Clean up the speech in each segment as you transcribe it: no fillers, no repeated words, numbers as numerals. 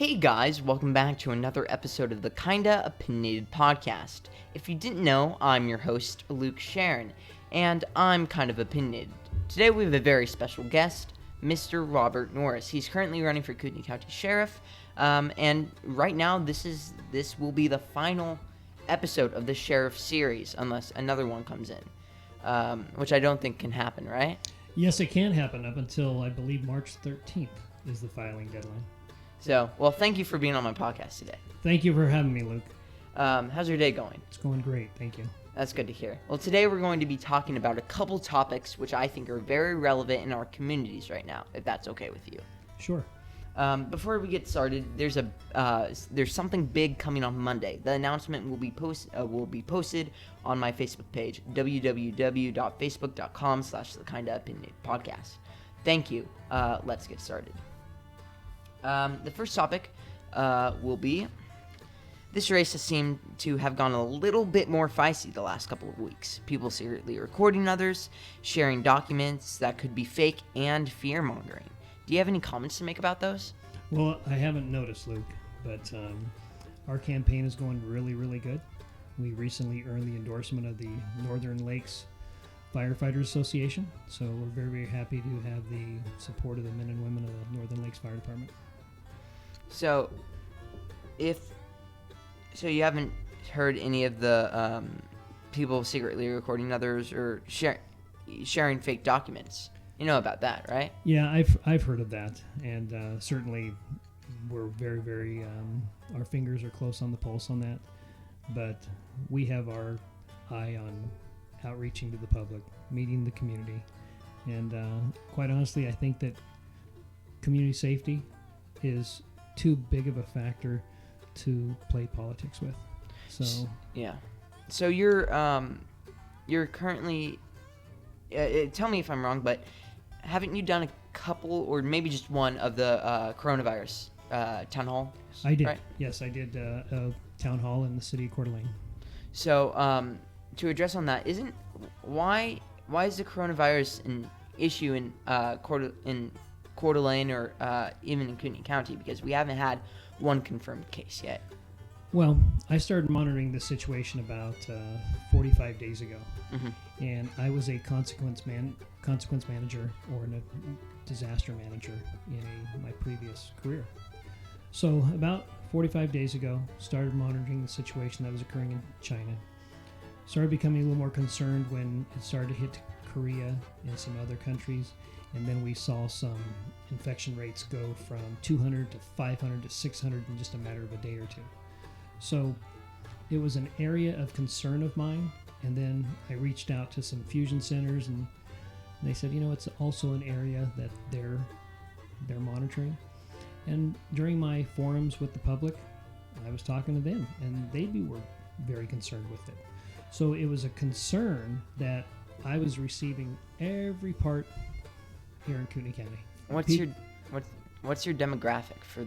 Hey guys, welcome back to another episode of the Kinda Opinionated Podcast. If you didn't know, I'm your host, Luke Sharon, and I'm kind of opinionated. Today we have a very special guest, Mr. Robert Norris. He's currently running for Kootenai County Sheriff, and right now this will be the final episode of the Sheriff series, unless another one comes in, which I don't think can happen, right? Yes, it can happen up until, I believe, March 13th is the filing deadline. So, well, thank you for being on my podcast today. Thank you for having me, Luke. How's your day going? It's going great, thank you. That's good to hear. Well, today we're going to be talking about a couple topics which I think are very relevant in our communities right now, if that's okay with you. Sure. Before we get started, there's something big coming on Monday. The announcement will be posted on my Facebook page, www.facebook.com/thekindaopinionatedpodcast. Thank you. Let's get started. The first topic will be, this race has seemed to have gone a little bit more feisty the last couple of weeks. People secretly recording others, sharing documents that could be fake, and fear-mongering. Do you have any comments to make about those? Well, I haven't noticed, Luke, but our campaign is going really, really good. We recently earned the endorsement of the Northern Lakes Firefighters Association, so we're very, very happy to have the support of the men and women of the Northern Lakes Fire Department. So, you haven't heard any of the people secretly recording others or sharing fake documents. You know about that, right? Yeah, I've heard of that, and certainly we're very, very our fingers are close on the pulse on that. But we have our eye on outreaching to the public, meeting the community, and quite honestly, I think that community safety is too big of a factor to play politics with. So yeah. So you're currently. Tell me if I'm wrong, but haven't you done a couple or maybe just one of the coronavirus town hall? I did. Right? Yes, I did a town hall in the city of Kootenai. So to address on that, why is the coronavirus an issue in Coeur d'Alene or even in Kootenai County? Because we haven't had one confirmed case yet. Well, I started monitoring this situation about 45 days ago, and I was a consequence manager or a disaster manager in my previous career. So about 45 days ago, started monitoring the situation that was occurring in China. Started becoming a little more concerned when it started to hit Korea and some other countries, and then we saw some infection rates go from 200 to 500 to 600 in just a matter of a day or two. So it was an area of concern of mine, and then I reached out to some fusion centers, and they said, it's also an area that they're monitoring. And during my forums with the public, I was talking to them, and they were very concerned with it. So it was a concern that I was receiving every part here in Kootenai County. What's your demographic for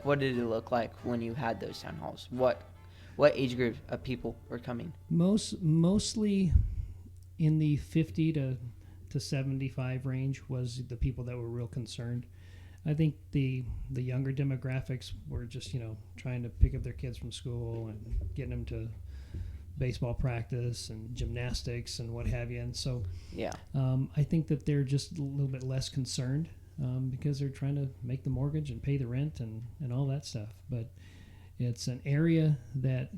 what did it look like when you had those town halls? What age group of people were coming? Mostly in the 50 to 75 range was the people that were real concerned. I think the younger demographics were just trying to pick up their kids from school and getting them to baseball practice and gymnastics and what have you. And so I think that they're just a little bit less concerned because they're trying to make the mortgage and pay the rent and all that stuff. But it's an area that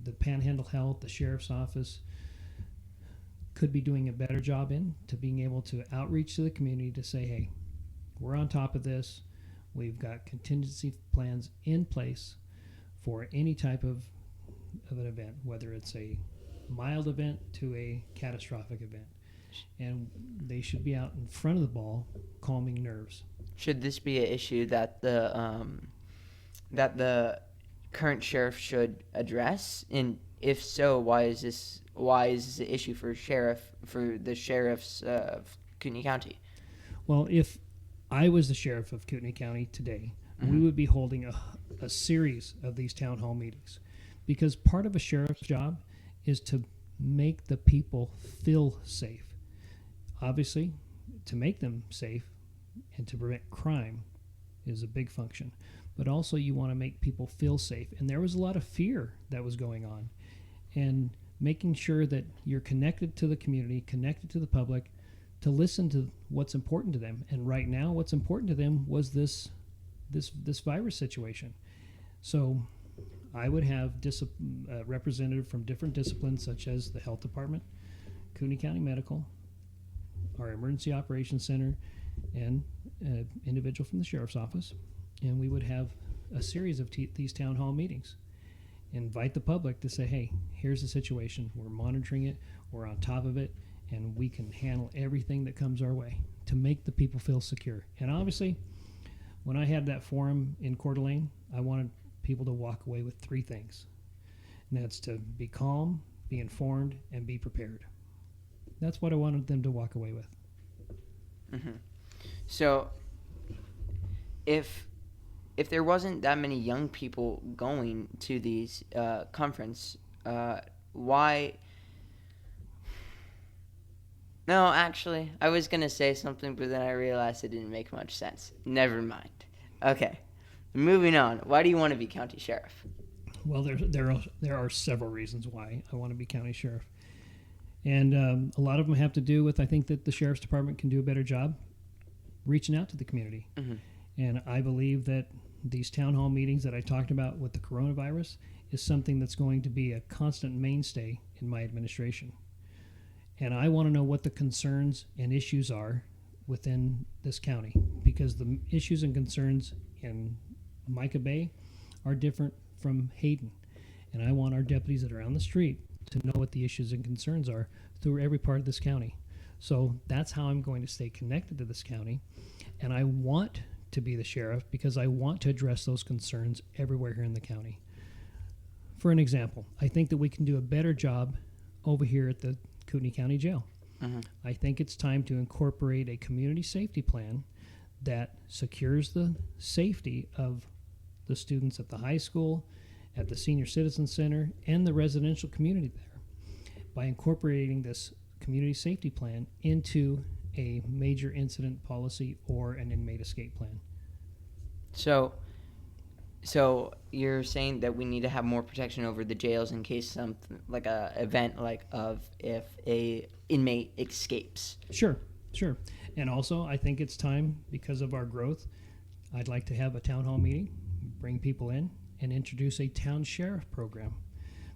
the Panhandle Health, the Sheriff's Office, could be doing a better job in, to being able to outreach to the community to say, hey, we're on top of this. We've got contingency plans in place for any type of an event, whether it's a mild event to a catastrophic event. And they should be out in front of the ball, calming nerves. Should this be an issue that the current sheriff should address? And if so, why is this an issue for the sheriffs of Kootenai County? Well, if I was the sheriff of Kootenai County today, we would be holding a series of these town hall meetings, because part of a sheriff's job is to make the people feel safe. Obviously, to make them safe and to prevent crime is a big function. But also you want to make people feel safe. And there was a lot of fear that was going on. And making sure that you're connected to the community, connected to the public, to listen to what's important to them. And right now, what's important to them was this virus situation. So I would have a representative from different disciplines, such as the health department, Kootenai County Medical, our emergency operations center, and an individual from the sheriff's office. And we would have a series of these town hall meetings. Invite the public to say, hey, here's the situation. We're monitoring it. We're on top of it. And we can handle everything that comes our way to make the people feel secure. And obviously, when I had that forum in Coeur d'Alene, I wanted people to walk away with 3 things. And that's to be calm, be informed, and be prepared. That's what I wanted them to walk away with. Mm-hmm. So, if there wasn't that many young people going to these conference, why? No, actually, I was gonna say something, but then I realized it didn't make much sense. Never mind. Okay, moving on. Why do you want to be county sheriff? Well, there are several reasons why I want to be county sheriff, and a lot of them have to do with I think that the sheriff's department can do a better job reaching out to the community, and I believe that these town hall meetings that I talked about with the coronavirus is something that's going to be a constant mainstay in my administration. And I want to know what the concerns and issues are within this county, because the issues and concerns in Micah Bay are different from Hayden. And I want our deputies that are on the street to know what the issues and concerns are through every part of this county. So that's how I'm going to stay connected to this county. And I want to be the sheriff because I want to address those concerns everywhere here in the county. For an example, I think that we can do a better job over here at the Kootenai County Jail. I think it's time to incorporate a community safety plan that secures the safety of the students at the high school, at the Senior Citizen Center, and the residential community there by incorporating this community safety plan into a major incident policy or an inmate escape plan. So you're saying that we need to have more protection over the jails in case something like a event if a inmate escapes. Sure. And also, I think it's time, because of our growth, I'd like to have a town hall meeting, bring people in, and introduce a town sheriff program,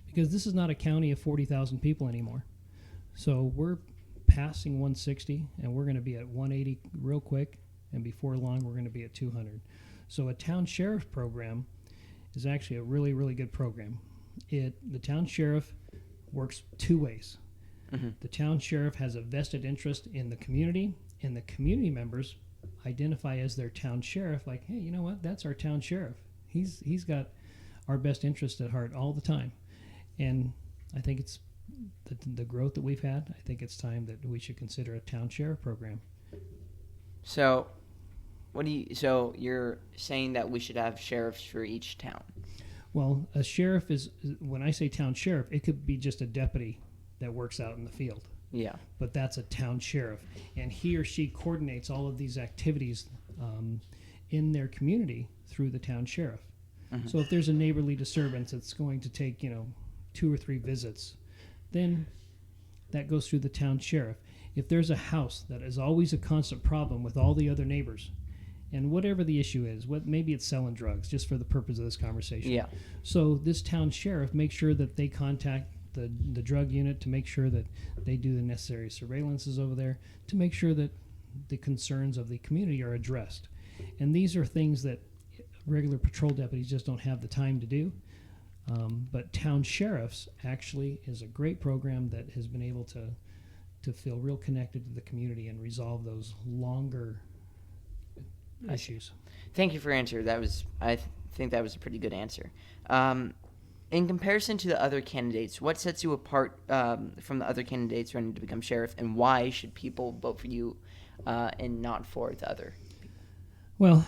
because this is not a county of 40,000 people anymore. So we're passing 160, and we're going to be at 180 real quick, and before long, we're going to be at 200. So a town sheriff program is actually a really, really good program. The town sheriff works 2 ways. The town sheriff has a vested interest in the community, and the community members identify as their town sheriff, like, hey, you know what? That's our town sheriff. He's got our best interest at heart all the time. And I think it's the growth that we've had, I think it's time that we should consider a town sheriff program. So so you're saying that we should have sheriffs for each town? Well, a sheriff is, when I say town sheriff, it could be just a deputy that works out in the field. Yeah. But that's a town sheriff. And he or she coordinates all of these activities in their community through the town sheriff. So if there's a neighborly disturbance that's going to take, 2 or 3 visits, then that goes through the town sheriff. If there's a house that is always a constant problem with all the other neighbors, and whatever the issue is, maybe it's selling drugs, just for the purpose of this conversation. Yeah. So this town sheriff makes sure that they contact the drug unit to make sure that they do the necessary surveillances over there to make sure that the concerns of the community are addressed. And these are things that regular patrol deputies just don't have the time to do. But town sheriffs actually is a great program that has been able to feel real connected to the community and resolve those longer issues. Thank you for your answer. I think that was a pretty good answer. In comparison to the other candidates, what sets you apart from the other candidates running to become sheriff, and why should people vote for you and not for the other? Well,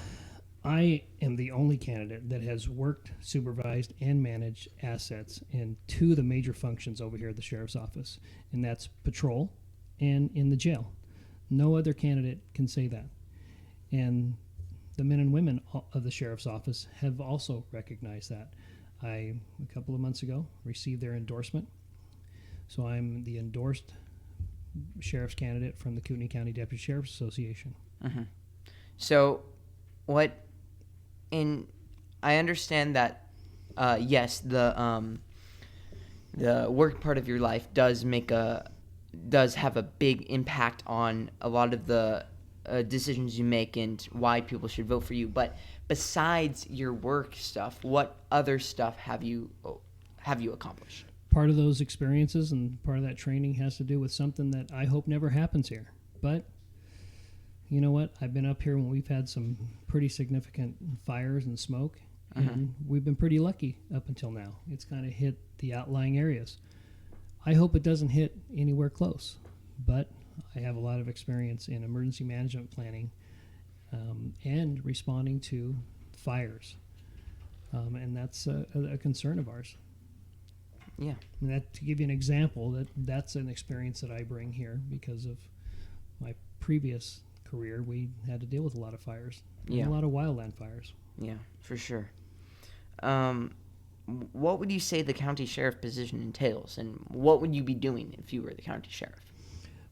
I am the only candidate that has worked, supervised, and managed assets in 2 of the major functions over here at the sheriff's office, and that's patrol and in the jail. No other candidate can say that. And the men and women of the sheriff's office have also recognized that. A couple of months ago, received their endorsement. So I'm the endorsed sheriff's candidate from the Kootenai County Deputy Sheriff's Association. Mm-hmm. So, I understand that, yes, the work part of your life does have a big impact on a lot of the decisions you make and why people should vote for you. But besides your work stuff, what other stuff have you accomplished? Part of those experiences and part of that training has to do with something that I hope never happens here. But you know what? I've been up here when we've had some pretty significant fires and smoke, and we've been pretty lucky up until now. It's kind of hit the outlying areas. I hope it doesn't hit anywhere close, but I have a lot of experience in emergency management planning and responding to fires, and that's a concern of ours. Yeah. And that, to give you an example, that's an experience that I bring here because of my previous career. We had to deal with a lot of fires, a lot of wildland fires. Yeah, for sure. What would you say the county sheriff position entails, and what would you be doing if you were the county sheriff?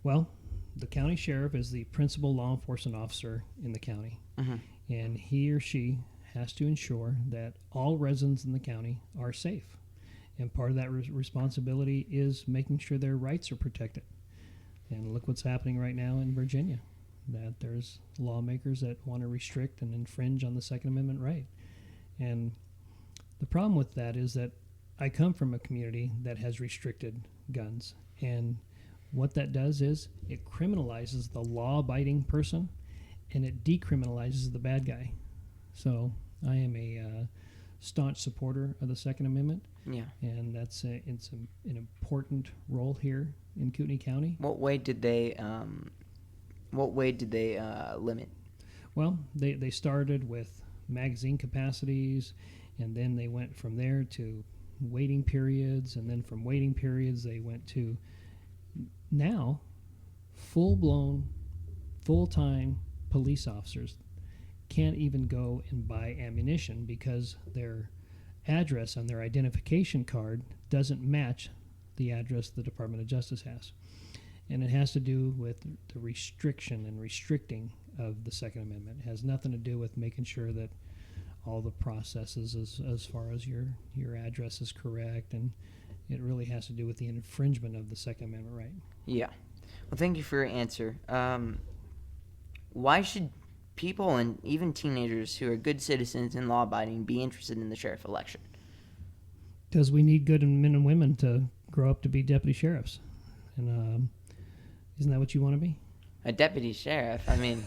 Well, the county sheriff is the principal law enforcement officer in the county, and he or she has to ensure that all residents in the county are safe. And part of that responsibility is making sure their rights are protected. And look what's happening right now in Virginia, that there's lawmakers that want to restrict and infringe on the Second Amendment right. And the problem with that is that I come from a community that has restricted guns. And what that does is it criminalizes the law-abiding person, and it decriminalizes the bad guy. So I am a staunch supporter of the Second Amendment. Yeah. And it's an important role here in Kootenai County. What way did they limit? Well, they started with magazine capacities, and then they went from there to waiting periods, and then from waiting periods they went to now full-blown, full-time police officers can't even go and buy ammunition because their address on their identification card doesn't match the address the Department of Justice has. And it has to do with the restriction and restricting of the Second Amendment. It has nothing to do with making sure that all the processes as far as your address is correct, and it really has to do with the infringement of the Second Amendment right. Yeah. Well, thank you for your answer. Why should people and even teenagers who are good citizens and law-abiding be interested in the sheriff election? Because we need good men and women to grow up to be deputy sheriffs. And isn't that what you want to be? A deputy sheriff? I mean,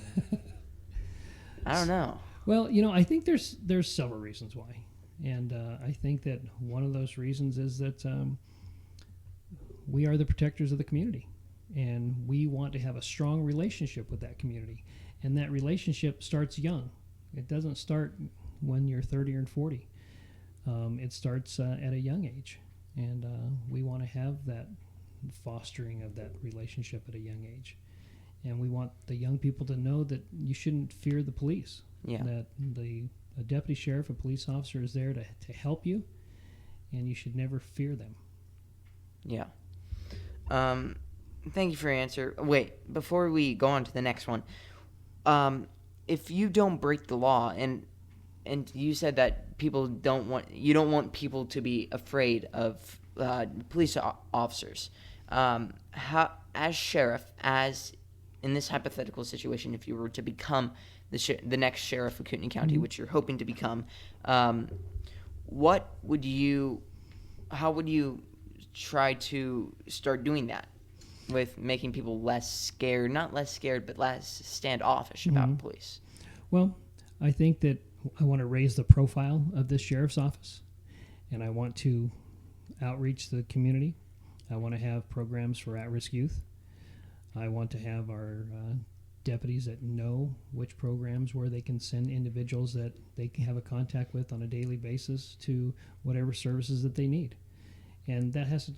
I don't know. Well, I think there's several reasons why. And I think that one of those reasons is that we are the protectors of the community. And we want to have a strong relationship with that community. And that relationship starts young. It doesn't start when you're 30 or 40. It starts at a young age. And we want to have that fostering of that relationship at a young age. And we want the young people to know that you shouldn't fear the police. Yeah. That a deputy sheriff, a police officer is there to help you, and you should never fear them. Yeah. Thank you for your answer. Wait, before we go on to the next one, if you don't break the law, and you said that you don't want people to be afraid of police officers. How, as sheriff, in this hypothetical situation, if you were to become the next sheriff of Kootenai County, which you're hoping to become, how would you try to start doing that with making people less scared, not less scared, but less standoffish about police? Well, I think that I want to raise the profile of this sheriff's office, and I want to outreach the community. I want to have programs for at-risk youth. I want to have our deputies that know which programs where they can send individuals that they can have a contact with on a daily basis to whatever services that they need. And that has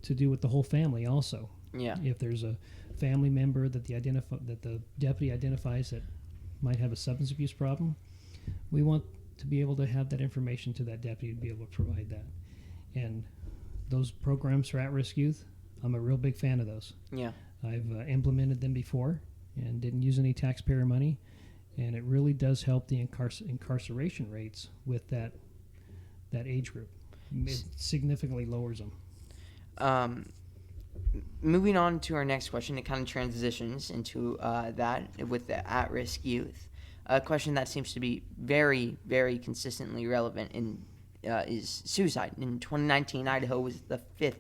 to do with the whole family also. Yeah. If there's a family member that the deputy identifies that might have a substance abuse problem, we want to be able to have that information to that deputy to be able to provide that. And those programs for at-risk youth, I'm a real big fan of those. Yeah. I've implemented them before and didn't use any taxpayer money, and it really does help the incarceration rates with that age group. It significantly lowers them. Moving on to our next question, it kind of transitions into that with the at-risk youth. A question that seems to be very, very consistently relevant is suicide. In 2019, Idaho was the 5th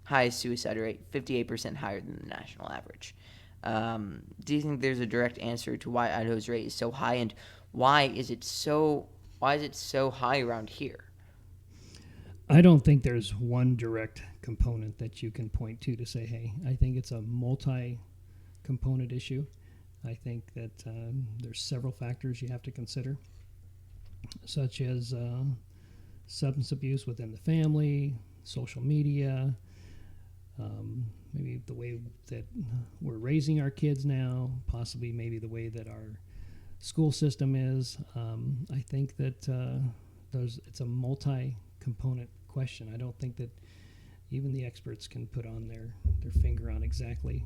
highest suicide rate, 58% higher than the national average. Do you think there's a direct answer to why Idaho's rate is so high, and why is it so high around here? I don't think there's one direct component that you can point to say, hey, I think it's a multi-component issue. I think that there's several factors you have to consider, such as substance abuse within the family, social media, maybe the way that we're raising our kids now, possibly maybe the way that our school system is. I think that it's a multi-component question. I don't think that even the experts can put on their finger on exactly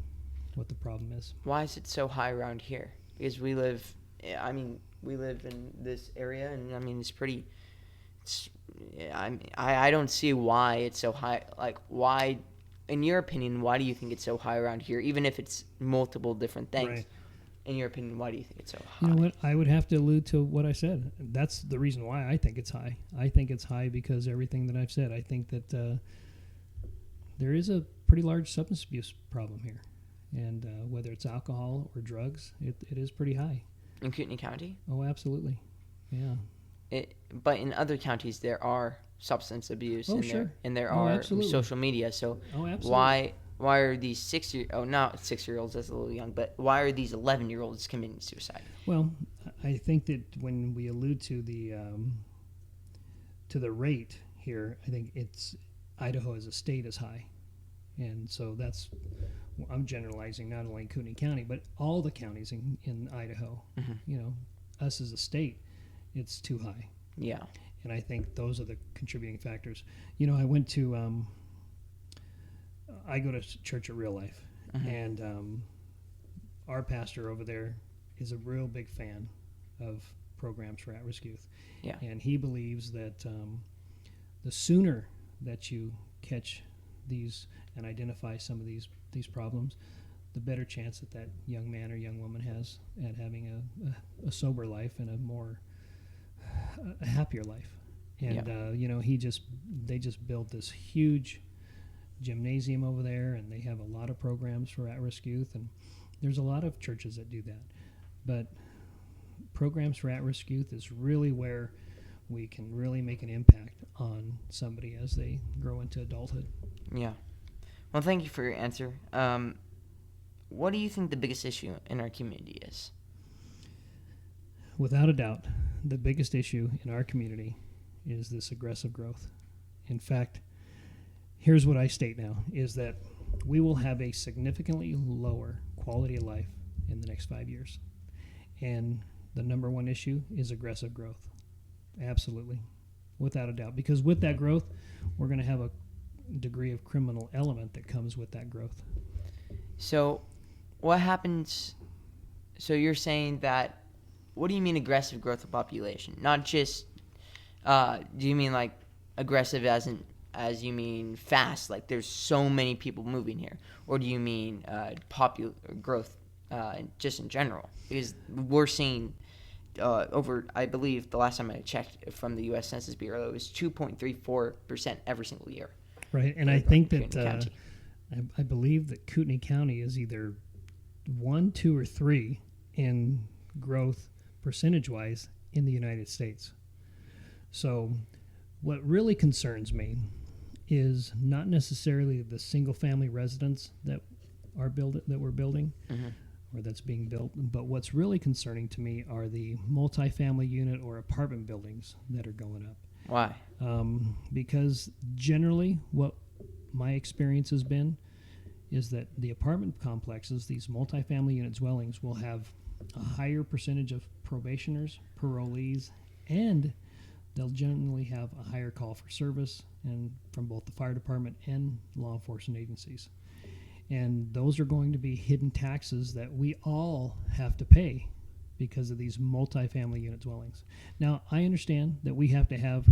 what the problem is. Why is it so high around here? Because we live in this area, and I don't see why it's so high. Like, why, in your opinion, why do you think it's so high around here? Even if it's multiple different things, right. In your opinion, why do you think it's so high? You know what? I would have to allude to what I said. That's the reason why I think it's high. I think it's high because everything that I've said. I think that there is a pretty large substance abuse problem here. And whether it's alcohol or drugs, it is pretty high. In Kootenai County? Oh, absolutely. Yeah. But in other counties, there are substance abuse. Sure. And there are absolutely. social media. So absolutely. why are these 6-year-olds, that's a little young, but why are these 11-year-olds committing suicide? Well, I think that when we allude to the rate here, I think it's Idaho as a state is high. And so I'm generalizing not only in Kootenai County, but all the counties in Idaho. Mm-hmm. You know, us as a state, it's too high. Yeah. And I think those are the contributing factors. You know, I went to, I go to church at Real Life, mm-hmm. and our pastor over there is a real big fan of programs for at-risk youth. Yeah. And he believes that the sooner that you catch these and identify some of these problems, the better chance that young man or young woman has at having a sober life and a happier life. And you know, they just built this huge gymnasium over there, and they have a lot of programs for at-risk youth, and there's a lot of churches that do that. But programs for at-risk youth is really where we can really make an impact on somebody as they grow into adulthood. Yeah. Well, thank you for your answer. What do you think the biggest issue in our community is? Without a doubt, the biggest issue in our community is this aggressive growth. In fact, here's what I state now, is that we will have a significantly lower quality of life in the next 5 years. And the number one issue is aggressive growth. Absolutely. Without a doubt. Because with that growth, we're going to have a degree of criminal element that comes with that growth. So what happens? So you're saying that, what do you mean aggressive growth of population? Not just, do you mean like aggressive as you mean fast, like there's so many people moving here? Or do you mean popular growth just in general? Because we're seeing I believe the last time I checked from the U.S. Census Bureau, it was 2.34% every single year. Right, and I think that I believe that Kootenai County is either 1, 2, or 3 in growth percentage-wise in the United States. So what really concerns me is not necessarily the single-family residence that we're building, mm-hmm. or that's being built, but what's really concerning to me are the multifamily unit or apartment buildings that are going up. Why? Because generally what my experience has been is that the apartment complexes, these multifamily unit dwellings, will have a higher percentage of probationers, parolees, and they'll generally have a higher call for service and from both the fire department and law enforcement agencies. And those are going to be hidden taxes that we all have to pay because of these multifamily unit dwellings. Now, I understand that we have to have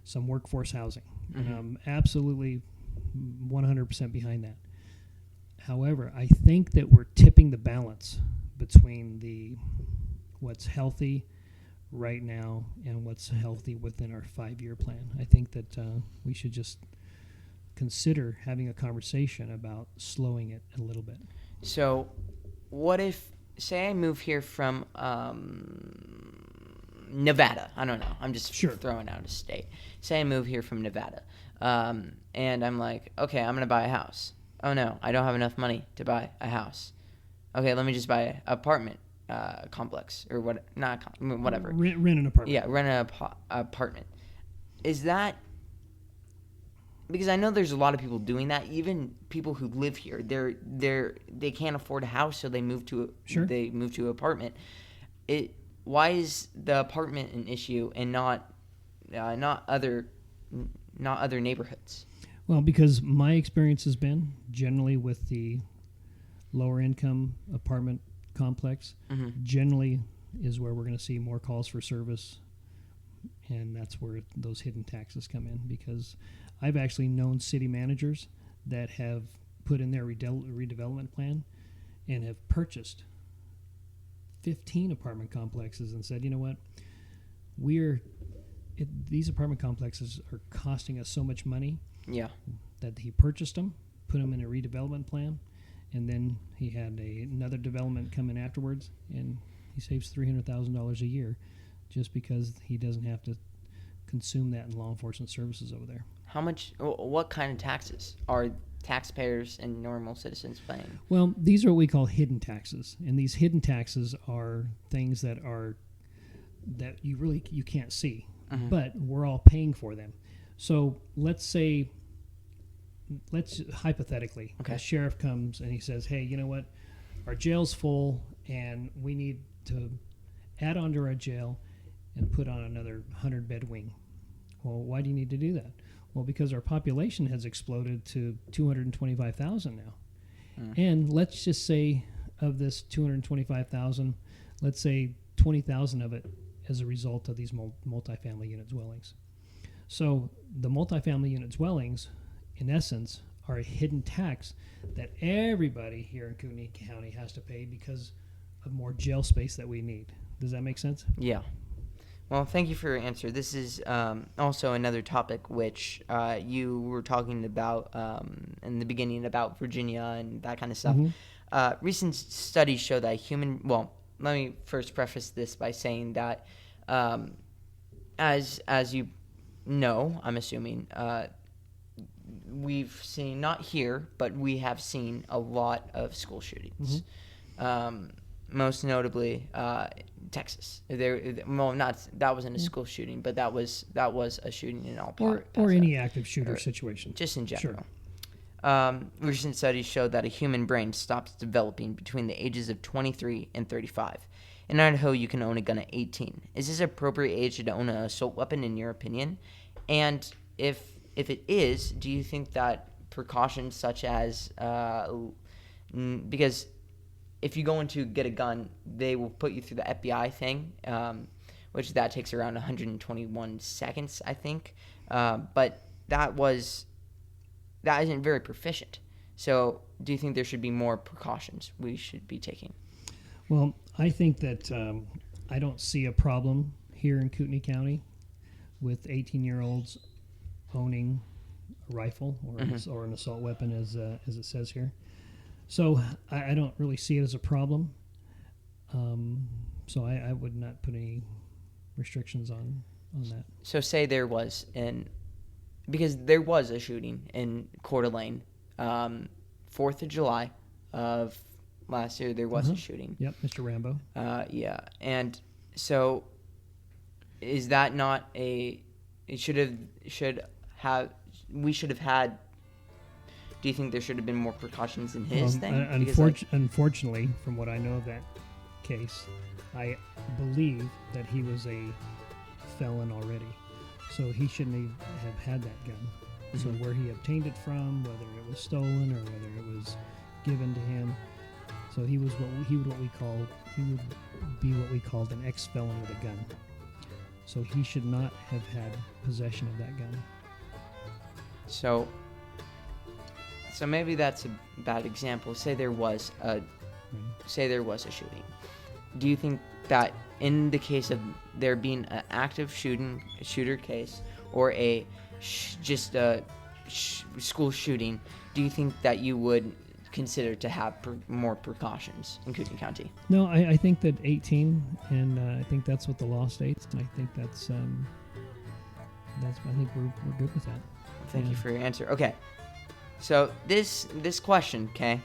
some workforce housing, and I'm absolutely 100% behind that. However, I think that we're tipping the balance between what's healthy right now and what's healthy within our 5-year plan. I think that we should just consider having a conversation about slowing it a little bit. So what if, say I move here from Nevada. I don't know. I'm just throwing out a state. Say I move here from Nevada. And I'm like, okay, I'm going to buy a house. Oh, no, I don't have enough money to buy a house. Okay, let me just buy an apartment complex or whatever. Rent an apartment. Yeah, rent an apartment. Is that... Because I know there's a lot of people doing that. Even people who live here, they can't afford a house, so they move to an apartment. Why is the apartment an issue and not other neighborhoods? Well, because my experience has been generally with the lower income apartment complex, generally is where we're going to see more calls for service, and that's where those hidden taxes come in. Because I've actually known city managers that have put in their redevelopment plan and have purchased 15 apartment complexes and said, you know what, these apartment complexes are costing us so much money. Yeah. That he purchased them, put them in a redevelopment plan, and then he had another development come in afterwards, and he saves $300,000 a year just because he doesn't have to consume that in law enforcement services over there. What kind of taxes are taxpayers and normal citizens paying? Well, these are what we call hidden taxes, and these hidden taxes are things that you can't see, but we're all paying for them. So let's hypothetically, a sheriff comes and he says, hey, you know what, our jail's full and we need to add on to our jail and put on another 100-bed wing. Well, why do you need to do that? Well, because our population has exploded to 225,000 now. And let's just say of this 225,000, let's say 20,000 of it as a result of these multifamily unit dwellings. So the multifamily unit dwellings, in essence, are a hidden tax that everybody here in Kootenai County has to pay because of more jail space that we need. Does that make sense? Yeah. Well, thank you for your answer. This is also another topic which you were talking about in the beginning about Virginia and that kind of stuff. Recent studies show that let me first preface this by saying that as you know, I'm assuming, we've seen, not here, but we have seen a lot of school shootings. Most notably, Texas. That wasn't a school shooting, but that was a shooting in all or any active shooter situation. Just in general. Recent studies show that a human brain stops developing between the ages of 23 and 35. In Idaho, you can own a gun at 18. Is this appropriate age to own an assault weapon, in your opinion? And if it is, do you think that precautions such as because if you go in to get a gun, they will put you through the FBI thing, which that takes around 121 seconds, I think. But that isn't very proficient. So do you think there should be more precautions we should be taking? Well, I think that I don't see a problem here in Kootenai County with 18-year-olds owning a rifle or an assault weapon, as it says here. So I don't really see it as a problem. So I would not put any restrictions on that. So say there was because there was a shooting in Coeur d'Alene, 4th of July of last year, there was a shooting. Yep, Mr. Rambo. Yeah, and so is that not we should have had? Do you think there should have been more precautions in his thing? Unfortunately, from what I know of that case, I believe that he was a felon already. So he shouldn't have had that gun. So where he obtained it from, whether it was stolen or whether it was given to him. So he would be what we called an ex-felon with a gun. So he should not have had possession of that gun. So maybe that's a bad example. Say there was a shooting. Do you think that in the case of there being an active shooter case or a school shooting, do you think that you would consider to have more precautions in Kootenai County? No, I think that 18, and I think that's what the law states, and I think I think we're good with that. Thank you for your answer. Okay, so this question, okay?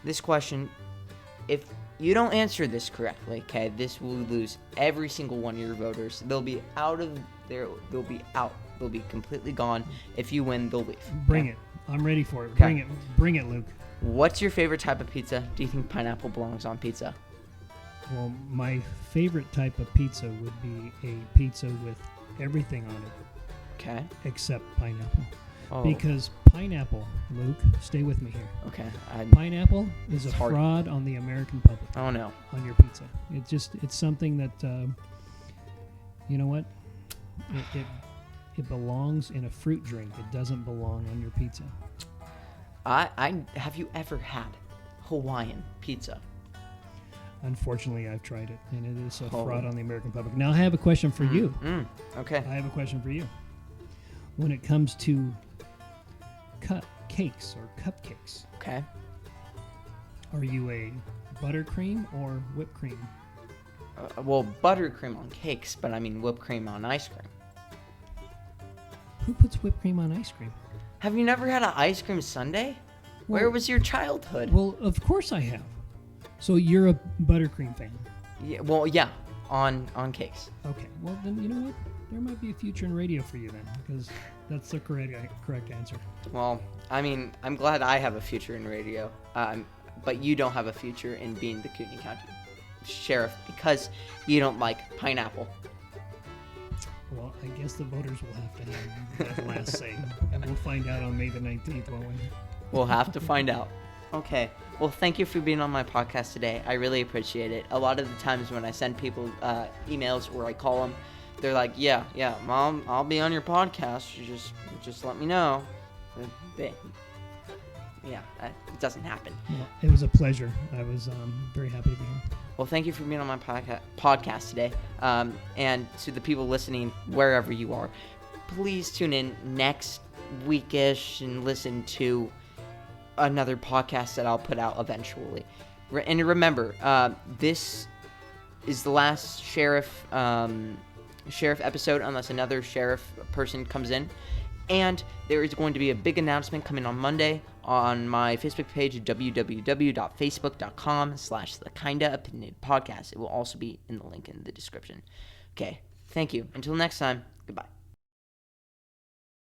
This question, if you don't answer this correctly, okay, this will lose every single one of your voters. They'll be out of there. They'll be out. They'll be completely gone. If you win, they'll leave. Bring it. I'm ready for it. Okay. Bring it, Luke. What's your favorite type of pizza? Do you think pineapple belongs on pizza? Well, my favorite type of pizza would be a pizza with everything on it. Okay. Except pineapple. Oh. Because pineapple, Luke, stay with me here. Okay. Pineapple is a fraud on the American public. Oh, no. On your pizza. It's something that, you know what? It belongs in a fruit drink. It doesn't belong on your pizza. Have you ever had Hawaiian pizza? Unfortunately, I've tried it, and it is a fraud on the American public. Now, I have a question for you. Okay. I have a question for you. When it comes to cakes or cupcakes, okay, are you a buttercream or whipped cream? Well, buttercream on cakes, but I mean whipped cream on ice cream. Who puts whipped cream on ice cream? Have you never had an ice cream sundae? Where was your childhood? Well, of course I have. So you're a buttercream fan? Yeah. Well, yeah, on cakes. Okay. Well, then you know what? There might be a future in radio for you then, because that's the correct answer. Well, I mean, I'm glad I have a future in radio, but you don't have a future in being the Kootenai County Sheriff because you don't like pineapple. Well, I guess the voters will have to have that last say, and we'll find out on May the 19th, won't we? We'll have to find out. Okay. Well, thank you for being on my podcast today. I really appreciate it. A lot of the times when I send people emails or I call them, they're like, yeah, Mom, I'll be on your podcast. You just let me know. It doesn't happen. Well, it was a pleasure. I was very happy to be here. Well, thank you for being on my podcast today. And to the people listening, wherever you are, please tune in next weekish and listen to another podcast that I'll put out eventually. And remember, this is the last sheriff episode unless another sheriff person comes in. And there is going to be a big announcement coming on Monday on my Facebook page at www.facebook.com/thekindaopinionedpodcast. It will also be in the link in the description. Okay, thank you. Until next time, goodbye.